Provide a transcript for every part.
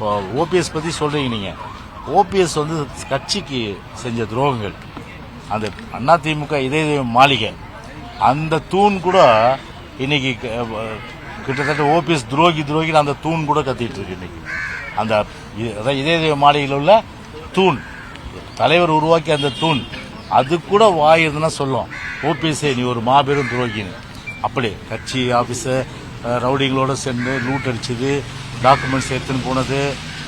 இப்போ ஓபிஎஸ் பற்றி சொல்கிறீங்க நீங்கள். ஓபிஎஸ் வந்து கட்சிக்கு செஞ்ச துரோகங்கள், அந்த அதிமுக இதய மாளிகை அந்த தூண் கூட இன்னைக்கு கிட்டத்தட்ட ஓபிஎஸ் துரோகின்னு அந்த தூண் கூட கத்திட்டு இருக்கு இன்னைக்கு. அந்த இதய மாளிகையில் உள்ள தூண், தலைவர் உருவாக்கி அந்த தூண், அது கூட வாயிருந்துன்னா சொல்லும் ஓபிஎஸ் நீ ஒரு மாபெரும் துரோகின்னு. அப்படி கட்சி ஆபீஸை ரவுடிங்களோட சேர்ந்து லூட் அடிச்சது, டாக்குமெண்ட்ஸ் எடுத்துன்னு போனது,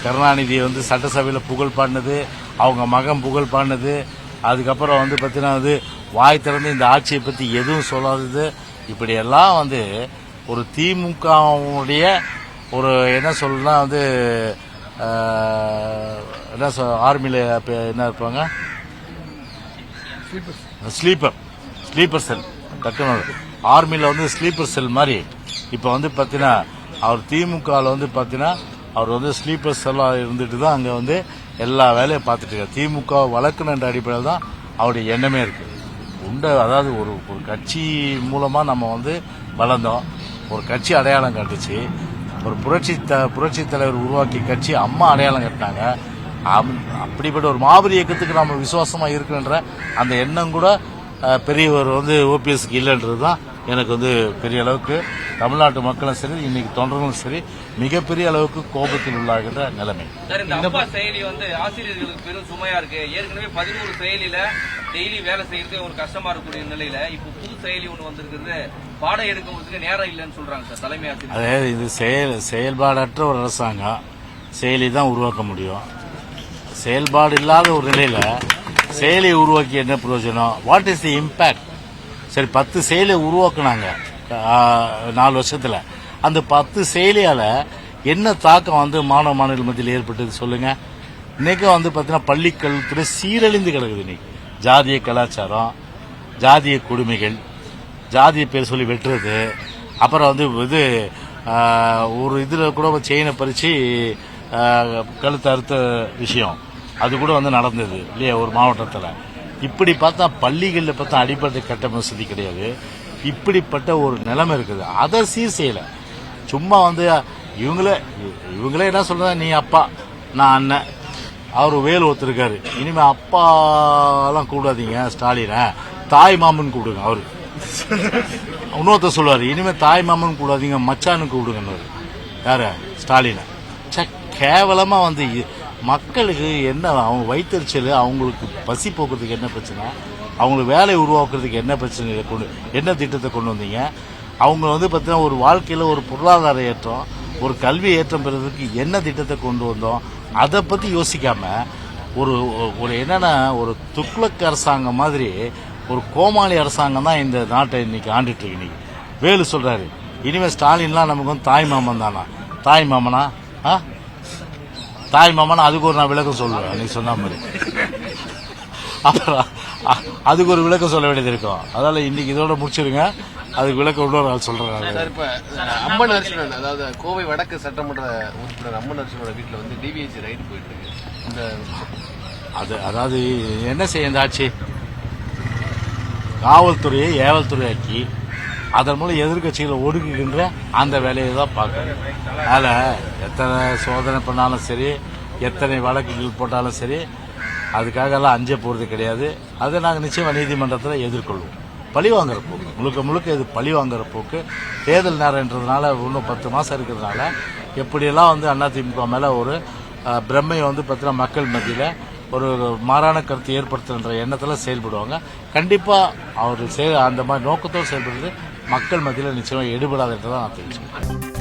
கருணாநிதியை வந்து சட்டசபையில் புகழ் பாடினது, அவங்க மகன் புகழ் பாடினது, அதுக்கப்புறம் வந்து பார்த்தீங்கன்னா வாய் திறந்து இந்த ஆட்சியை பற்றி எதுவும் சொல்லாதது, இப்படியெல்லாம் வந்து ஒரு திமுகவுடைய ஒரு என்ன சொல்லலாம் வந்து என்ன ஆர்மியில் என்ன இருப்பாங்க, ஸ்லீப்பர் செல் டக்குனு ஆர்மியில் வந்து ஸ்லீப்பர் செல் மாதிரி இப்போ வந்து பார்த்தீங்கன்னா அவர் திமுகவில் வந்து பார்த்தீங்கன்னா அவர் வந்து ஸ்லீப்பர் செல்லாக இருந்துட்டு தான் அங்கே வந்து எல்லா வேலையும் பார்த்துட்டு இருக்காரு. திமுக வளர்க்கணுன்ற அடிப்படையில் தான் அவருடைய எண்ணமே இருக்குது. அதாவது ஒரு கட்சி மூலமாக நம்ம வந்து வளர்ந்தோம், ஒரு கட்சி அடையாளம் கட்டுச்சு, ஒரு புரட்சி தலைவர் உருவாக்கி கட்சி அம்மா அடையாளம் கட்டினாங்க. அப்படிப்பட்ட ஒரு மாபெரும் இயக்கத்துக்கு நம்ம விசுவாசமாக இருக்குன்ற அந்த எண்ணம் கூட பெரியவர் வந்து ஓபிஎஸ்க்கு இல்லைன்றது தான் எனக்கு வந்து பெரிய அளவுக்கு தமிழ்நாட்டு மக்களும் சரி, இன்னைக்கு தொண்டர்களும் சரி, மிகப்பெரிய அளவுக்கு கோபத்தில் உள்ளாகின்ற நிலைமை. இந்த செயலி வந்து ஆசிரியர்களுக்கு பெரும் சுமையா இருக்கு. ஏற்கனவே 11 செயலியில டெய்லி வேலை செய்யறது ஒரு கஷ்டமா இருக்கக்கூடிய நிலையில இப்ப புது செயலி ஒண்ணு வந்திருக்கிறது, பாடம் எடுக்கிறதுக்கு நேரம் இல்லைன்னு சொல்றாங்க சார் தலைமை ஆசிரியர். அதாவது இது செயல்பாடற்ற ஒரு அரசாங்கம் செயலி தான் உருவாக்க முடியும். செயல்பாடு இல்லாத ஒரு நிலையில செயலியை உருவாக்கி என்ன பிரயோஜனம்? What is the impact? சரி, 10 செயலியை உருவாக்குனாங்க 4 வருஷத்துல. அந்த 10 செயலியால என்ன தாக்கம் வந்து மாணவ மாணவர்கள் மத்தியில் ஏற்பட்டது சொல்லுங்க. இன்னைக்கு வந்து பார்த்தீங்கன்னா பள்ளிக்கல்வித்துறை சீரழிந்து கிடக்குது. இன்னைக்கு ஜாதிய கலாச்சாரம், ஜாதிய கொடுமைகள், ஜாதிய பேர் சொல்லி வெட்டுறது, அப்புறம் வந்து ஒரு இதில் கூட செயினை பறித்து கழுத்து அறுத்த விஷயம் அது கூட வந்து நடந்தது இல்லையா ஒரு மாவட்டத்தில். இப்படி பார்த்தா பள்ளிகளில் பார்த்தா அடிப்படை கட்டமைப்பு வசதி கிடையாது. இப்படிப்பட்ட ஒரு நிலைமை இருக்குது. அதை சீர் செய்யலை. சும்மா வந்து இவங்களே என்ன சொல்றாங்க, நீ அப்பா நான் அண்ணன், அவர் வேல் ஒத்துருக்காரு, இனிமே அப்பாலாம் கூடாதீங்க ஸ்டாலினை, தாய் மாமன் கூப்பிடுங்க. அவரு இன்னொருத்தர் சொல்லுவாரு, இனிமே தாய் மாமன் கூடாதீங்க மச்சானு கூப்பிடுங்க. யார? ஸ்டாலினை. கேவலமா வந்து மக்களுக்கு என்ன, அவங்க வயிற்றுச்சல், அவங்களுக்கு பசி போக்குறதுக்கு என்ன பிரச்சனை, அவங்களுக்கு வேலை உருவாக்குறதுக்கு என்ன பிரச்சனை, என்ன திட்டத்தை கொண்டு வந்தீங்க? அவங்க வந்து பார்த்தீங்கன்னா ஒரு வாழ்க்கையில் ஒரு பொருளாதார ஏற்றம், ஒரு கல்வி ஏற்றம் பெறுறதுக்கு என்ன திட்டத்தை கொண்டு வந்தோம், அதை பற்றி யோசிக்காம ஒரு என்னன்னா ஒரு துக்ளக் அரசாங்கம் மாதிரி ஒரு கோமாளி அரசாங்கம் தான் இந்த நாட்டை இன்னைக்கு ஆண்டுட்டு இருக்கு. இன்னைக்கு வேலு சொல்றாரு, இனிமேல் ஸ்டாலின்லாம் நமக்கு வந்து தாய் மாமன் தானா? தாய் மாமனா? தாய் மாமனா? அதுக்கு ஒரு நான் விளக்கம் சொல்லுவேன் நீ சொன்ன மாதிரி. அப்புறம் அதுக்கு ஒரு விளக்கம் சொல்ல வேண்டியது இருக்கும். அதனால இன்னைக்கு இதோட முடிச்சிருங்க, அதுக்கு விளக்கம் இன்னொரு நாள் சொல்றேன். இப்ப அம்மன் அர்ஜுனன், அதாவது கோவை வடக்கு சட்டமன்ற உறுப்பினர் அம்மன் அர்ஜுனோட வீட்டில் வந்து டிவிஎஸ்சி ரைடு போயிட்டு இருக்கு. அதாவது என்ன செய்ய இந்த ஆட்சி? காவல்துறையை ஏவல்துறையாக்கி அதன் மூலம் எதிர்கட்சிகளை ஒடுக்குகின்ற அந்த வேலையை தான் பார்க்கணும். அதனால் எத்தனை சோதனை பண்ணாலும் சரி, எத்தனை வழக்குகள் போட்டாலும் சரி, அதுக்காகலாம் அஞ்ச போகிறது கிடையாது. அதை நாங்கள் நிச்சயமாக நீதிமன்றத்தில் எதிர்கொள்வோம். பழி வாங்குற போக்கு, முழுக்க இது பழி வாங்குற போக்கு. தேர்தல் நேரம்ன்றதுனால இன்னும் 10 மாதம் இருக்கிறதுனால எப்படியெல்லாம் வந்து அதிமுக மேலே ஒரு பிரம்மையை வந்து பார்த்தீங்கன்னா மக்கள் மத்தியில் ஒரு மாறான கருத்து ஏற்படுத்துகின்ற எண்ணத்தில் செயல்படுவாங்க. கண்டிப்பாக அவர் அந்த மாதிரி நோக்கத்தோடு செயல்படுறது மக்கள் மத்தியில் நிச்சயமாக எடுபடாதுன்றதான் நான் தெரிஞ்சுக்கிறேன்.